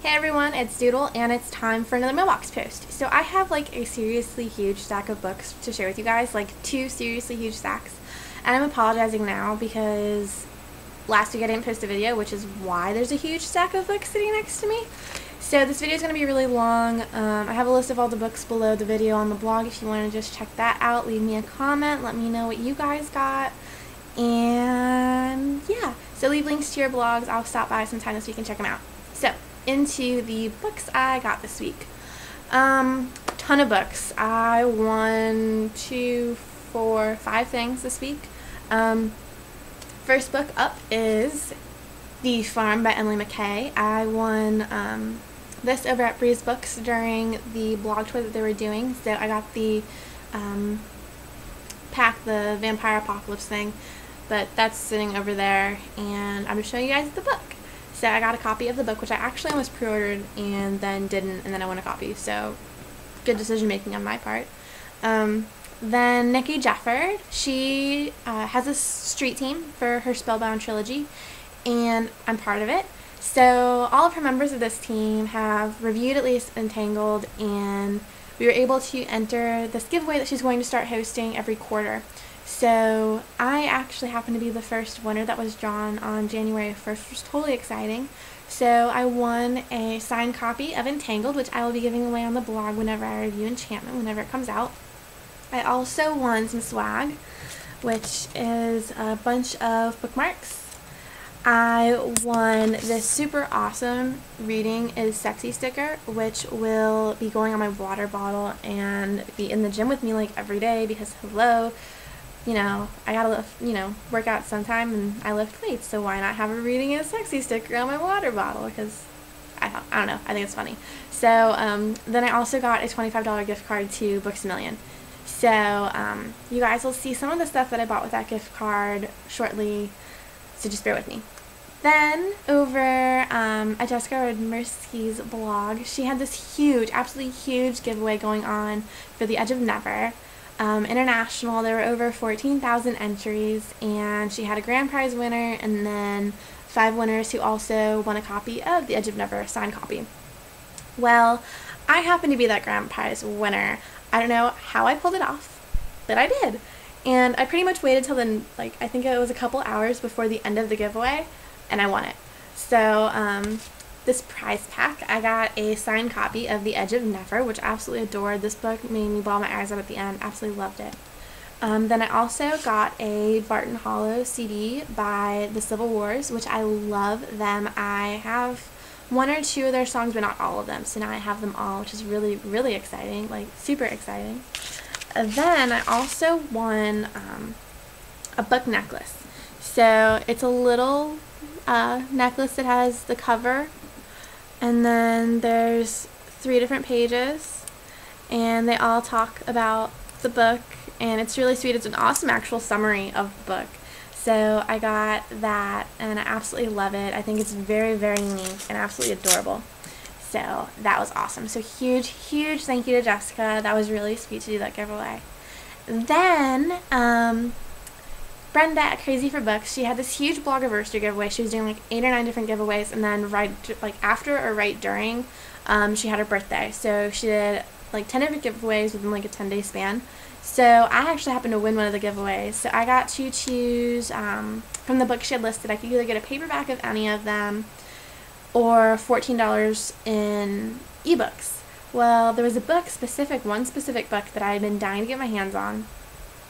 Hey everyone, it's Doodle, and it's time for another mailbox post. So I have like a seriously huge stack of books to share with you guys, like 2 seriously huge stacks. And I'm apologizing now because last week I didn't post a video, which is why there's a huge stack of books sitting next to me. So this video is going to be really long. I have a list of all the books below the video on the blog if you want to just check that out. Leave me a comment, let me know what you guys got. And yeah, so leave links to your blogs. I'll stop by sometime this week and check them out. So, into the books I got this week. Ton of books. I won 2, 4, 5 things this week. First book up is The Farm by Emily McKay. I won this over at Breeze Books during the blog tour that they were doing. So I got the pack, the Vampire Apocalypse thing, but that's sitting over there, and I'm just showing you guys the book. So I got a copy of the book, which I actually almost pre-ordered and then didn't, and then I won a copy. So good decision making on my part. Then Nikki Jefford, she has a street team for her Spellbound trilogy, and I'm part of it. So all of her members of this team have reviewed at least Entangled, and we were able to enter this giveaway that she's going to start hosting every quarter. So I actually happened to be the first winner that was drawn on January 1st, which was totally exciting. So I won a signed copy of Entangled, which I will be giving away on the blog whenever I review Enchantment, whenever it comes out. I also won some swag, which is a bunch of bookmarks. I won this super awesome Reading is Sexy sticker, which will be going on my water bottle and be in the gym with me like every day because hello, you know, I gotta lift, work out sometime, and I lift weights, so why not have a Reading is Sexy sticker on my water bottle? Because I don't know, I think it's funny. So then I also got a $25 gift card to Books A Million. So you guys will see some of the stuff that I bought with that gift card shortly, so just bear with me. Then over at Jessica Rodmerski's blog, she had this huge, absolutely huge giveaway going on for The Edge of Never. International, there were over 14,000 entries, and she had a grand prize winner and then 5 winners who also won a copy of The Edge of Never, a signed copy. Well, I happen to be that grand prize winner. I don't know how I pulled it off, but I did. And I pretty much waited till then, I think it was a couple hours before the end of the giveaway, and I won it. So, this prize pack, I got a signed copy of The Edge of Never, which I absolutely adored. This book made me bawl my eyes out at the end. Absolutely loved it. Then I also got a Barton Hollow CD by The Civil Wars, which I love them. I have 1 or 2 of their songs, but not all of them. So now I have them all, which is really, really exciting, super exciting. Then I also won a book necklace. So it's a little necklace that has the cover, and then there's 3 different pages, and they all talk about the book, and it's really sweet. It's an awesome actual summary of the book. So I got that, and I absolutely love it. I think it's very, very unique and absolutely adorable. So that was awesome. So huge, huge thank you to Jessica. That was really sweet to do that giveaway. Then, Brenda at Crazy for Books, she had this huge blogiversary giveaway. She was doing 8 or 9 different giveaways, and then after or right during, she had her birthday. So she did 10 different giveaways within a 10-day span. So I actually happened to win one of the giveaways. So I got to choose from the books she had listed. I could either get a paperback of any of them or $14 in ebooks. Well, there was one specific book that I had been dying to get my hands on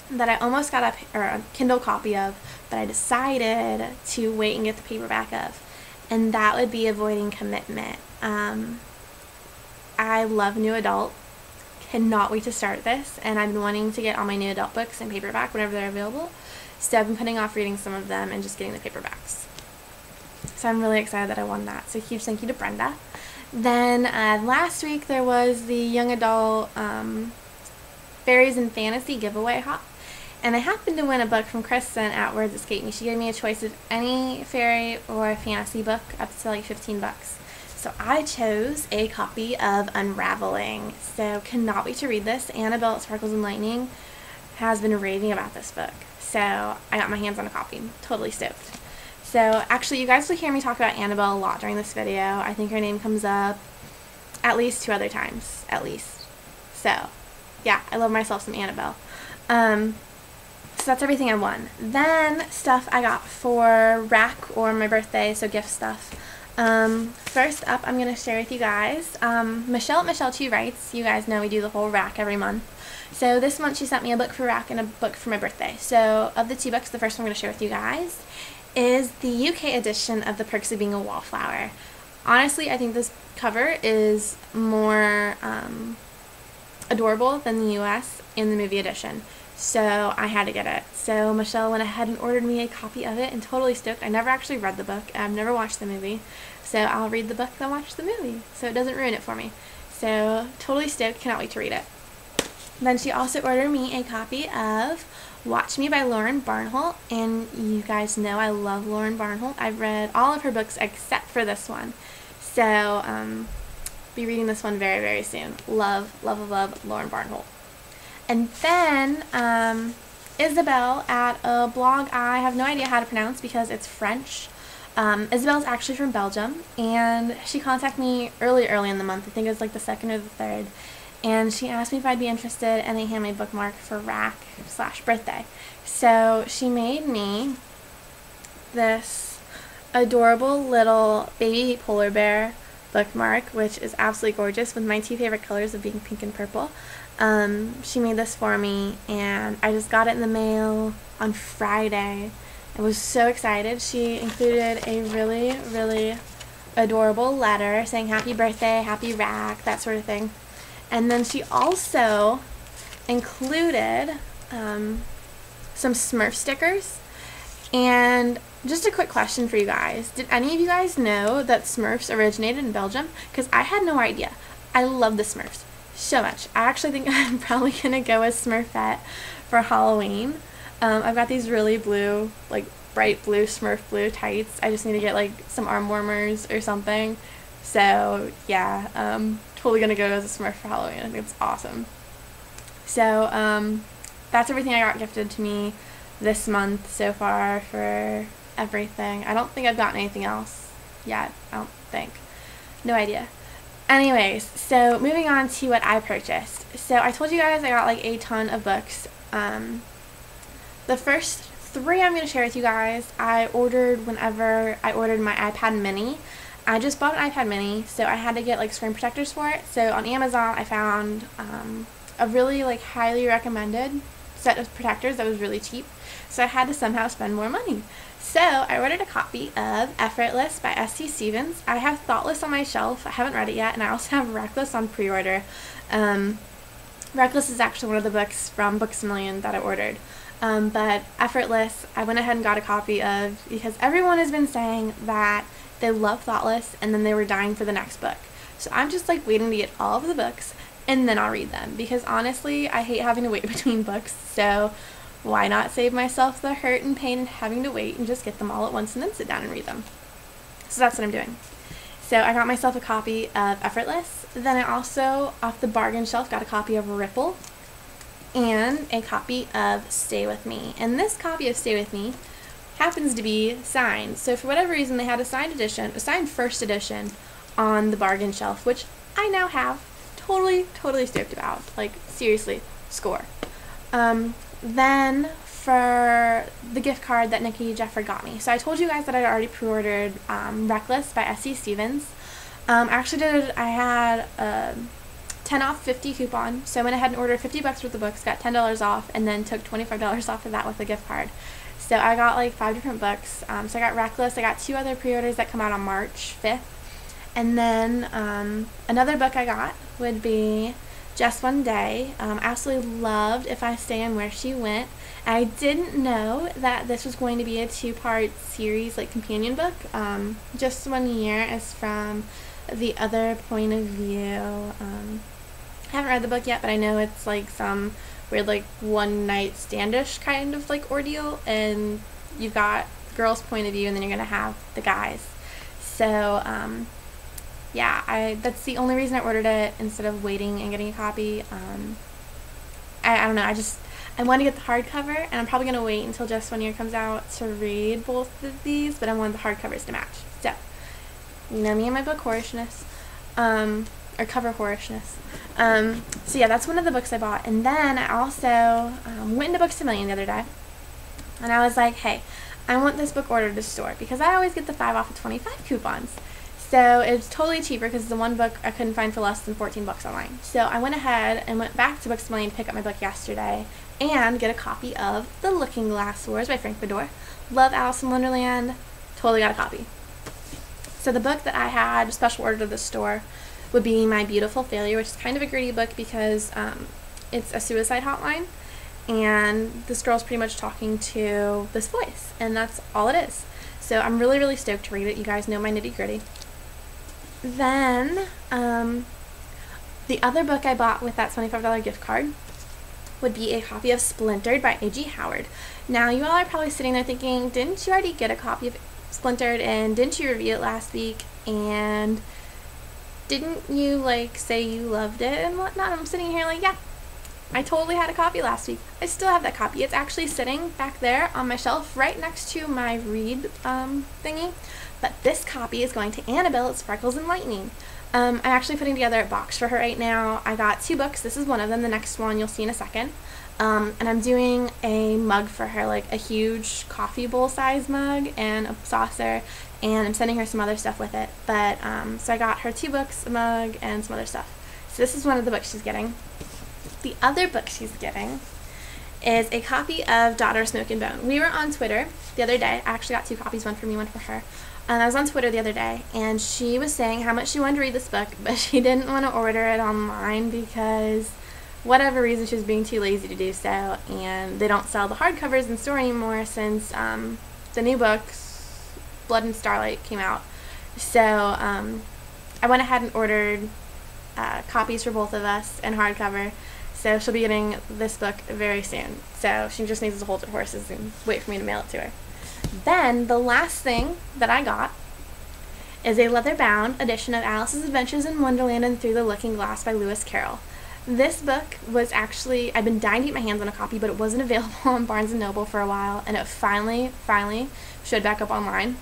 that I almost got a Kindle copy of, but I decided to wait and get the paperback of, and that would be Avoiding Commitment. I love new adult, cannot wait to start this, and I've been wanting to get all my new adult books in paperback whenever they're available, so I've been putting off reading some of them and just getting the paperbacks. So I'm really excited that I won that, so huge thank you to Brenda. Then last week there was the young adult Fairies and Fantasy giveaway hop, and I happened to win a book from Kristen at Words Escape Me. She gave me a choice of any fairy or fantasy book up to 15 bucks. So I chose a copy of Unraveling. So cannot wait to read this. Annabelle at Sparkles and Lightning has been raving about this book. So I got my hands on a copy. Totally stoked. So actually, you guys will hear me talk about Annabelle a lot during this video. I think her name comes up at least 2 other times, at least. So yeah, I love myself some Annabelle. So that's everything I won. Then stuff I got for rack or my birthday, so gift stuff. First up, I'm going to share with you guys, Michelle at Michelle 2 Writes. You guys know we do the whole rack every month. So this month she sent me a book for rack and a book for my birthday. So of the 2 books, the first one I'm going to share with you guys is the UK edition of The Perks of Being a Wallflower. Honestly, I think this cover is more adorable than the US in the movie edition. So I had to get it. So Michelle went ahead and ordered me a copy of it, and totally stoked. I never actually read the book. I've never watched the movie. So I'll read the book and watch the movie, so it doesn't ruin it for me. So totally stoked. Cannot wait to read it. Then she also ordered me a copy of Watch Me by Lauren Barnholt, and you guys know I love Lauren Barnholt. I've read all of her books except for this one. So be reading this one very, very soon. Love, love, love Lauren Barnholt. And then Isabel at a blog I have no idea how to pronounce because it's French. Isabel's actually from Belgium, and she contacted me early in the month. I think it was like the 2nd or the 3rd. And she asked me if I'd be interested in a handmade bookmark for rack/birthday. So she made me this adorable little baby polar bear bookmark, which is absolutely gorgeous, with my 2 favorite colors of being pink and purple. She made this for me, and I just got it in the mail on Friday. I was so excited. She included a really, really adorable letter saying happy birthday, happy rack, that sort of thing. And then she also included some Smurf stickers. And just a quick question for you guys. Did any of you guys know that Smurfs originated in Belgium? Because I had no idea. I love the Smurfs so much. I actually think I'm probably going to go as Smurfette for Halloween. I've got these really blue, like bright blue Smurf blue tights. I just need to get like some arm warmers or something. So yeah, totally going to go as a Smurf for Halloween. I think it's awesome. So that's everything I got gifted to me this month so far for everything. I don't think I've gotten anything else yet. I don't think. No idea. Anyways, so moving on to what I purchased. So I told you guys I got like a ton of books. The first 3 I'm going to share with you guys, I ordered whenever I ordered my iPad mini. I just bought an iPad mini, so I had to get like screen protectors for it. So on Amazon I found a really like highly recommended set of protectors that was really cheap. So I had to somehow spend more money. So I ordered a copy of Effortless by S.T. Stevens. I have Thoughtless on my shelf. I haven't read it yet, and I also have Reckless on pre-order. Reckless is actually one of the books from Books A Million that I ordered. But Effortless, I went ahead and got a copy of because everyone has been saying that they love Thoughtless and then they were dying for the next book. So I'm just like waiting to get all of the books and then I'll read them because honestly, I hate having to wait between books. So why not save myself the hurt and pain and having to wait and just get them all at once and then sit down and read them. So that's what I'm doing. So I got myself a copy of Effortless. Then I also, off the bargain shelf, got a copy of Ripple and a copy of Stay With Me. And this copy of Stay With Me happens to be signed. So for whatever reason, they had a signed edition, a signed first edition on the bargain shelf, which I now have. Totally stoked about. Like, seriously, score. Then for the gift card that Nikki Jeffrey got me. So I told you guys that I'd already pre-ordered Reckless by S.T. Stevens. I had a 10 off 50 coupon, so I went ahead and ordered $50 worth of books, got $10 off, and then took $25 off of that with a gift card. So I got like 5 different books. So I got Reckless. I got 2 other pre-orders that come out on March 5th. And then another book I got would be Just One Day. Absolutely loved If I Stay and Where She Went. I didn't know that this was going to be a 2-part series, like companion book. Just One Year is from the other point of view. I haven't read the book yet, but I know it's like some weird like one night standish kind of like ordeal, and you've got the girl's point of view and then you're gonna have the guys. So yeah, that's the only reason I ordered it instead of waiting and getting a copy. I don't know, I want to get the hardcover, and I'm probably going to wait until Just 1 Year comes out to read both of these, but I want the hardcovers to match. So, you know me and my book whorishness, or cover whorishness. So yeah, that's one of the books I bought. And then I also went into Books A Million the other day, and I was like, hey, I want this book ordered to store, because I always get the 5 off of 25 coupons. So it's totally cheaper, because the one book I couldn't find for less than 14 bucks online. So I went ahead and went back to Books A Million to pick up my book yesterday and get a copy of The Looking Glass Wars by Frank Fedor. Love Alice in Wonderland. Totally got a copy. So the book that I had special ordered to the store would be My Beautiful Failure, which is kind of a gritty book because it's a suicide hotline, and this girl's pretty much talking to this voice, and that's all it is. So I'm really, really stoked to read it. You guys know my nitty-gritty. Then the other book I bought with that $25 gift card would be a copy of Splintered by A.G. Howard. Now, you all are probably sitting there thinking, didn't you already get a copy of Splintered, and didn't you review it last week, and didn't you say you loved it and whatnot? I'm sitting here like, yeah, I totally had a copy last week. I still have that copy. It's actually sitting back there on my shelf right next to my read thingy. But this copy is going to Annabelle at Sparkles and Lightning. I'm actually putting together a box for her right now. I got 2 books. This is one of them. The next one you'll see in a second. And I'm doing a mug for her, like a huge coffee bowl size mug and a saucer, and I'm sending her some other stuff with it. But so I got her 2 books, a mug, and some other stuff. So this is one of the books she's getting. The other book she's getting is a copy of Daughter of Smoke and Bone. We were on Twitter the other day. I actually got 2 copies, one for me, one for her. And I was on Twitter the other day, and she was saying how much she wanted to read this book, but she didn't want to order it online because whatever reason she was being too lazy to do so, and they don't sell the hardcovers in store anymore since the new books, Blood and Starlight, came out. So I went ahead and ordered copies for both of us in hardcover, so she'll be getting this book very soon. So she just needs to hold her horses and wait for me to mail it to her. Then the last thing that I got is a leather-bound edition of Alice's Adventures in Wonderland and Through the Looking Glass by Lewis Carroll. This book was actually, I've been dying to get my hands on a copy, but it wasn't available on Barnes & Noble for a while, and it finally showed back up online.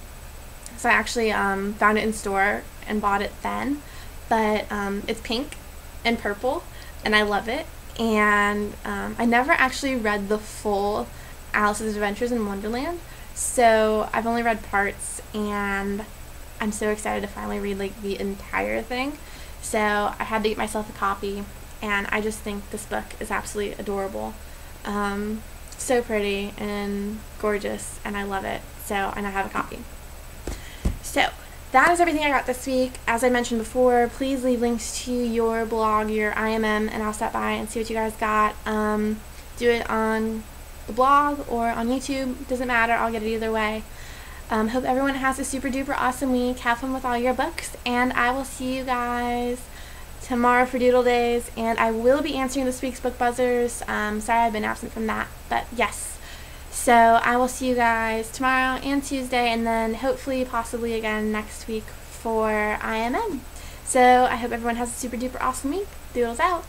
So I actually found it in store and bought it then. But it's pink and purple, and I love it. And I never actually read the full Alice's Adventures in Wonderland, so I've only read parts, and I'm so excited to finally read the entire thing. So I had to get myself a copy, and I just think this book is absolutely adorable. So pretty and gorgeous, and I love it. So, and I have a copy. So that is everything I got this week. As I mentioned before, please leave links to your blog, your IMM, and I'll stop by and see what you guys got. Do it on the blog or on YouTube. Doesn't matter. I'll get it either way. Hope everyone has a super duper awesome week. Have fun with all your books, and I will see you guys tomorrow for Doodle Days, and I will be answering this week's book buzzers. Sorry I've been absent from that, but yes. So I will see you guys tomorrow and Tuesday, and then hopefully possibly again next week for IMM. So I hope everyone has a super duper awesome week. Doodles out.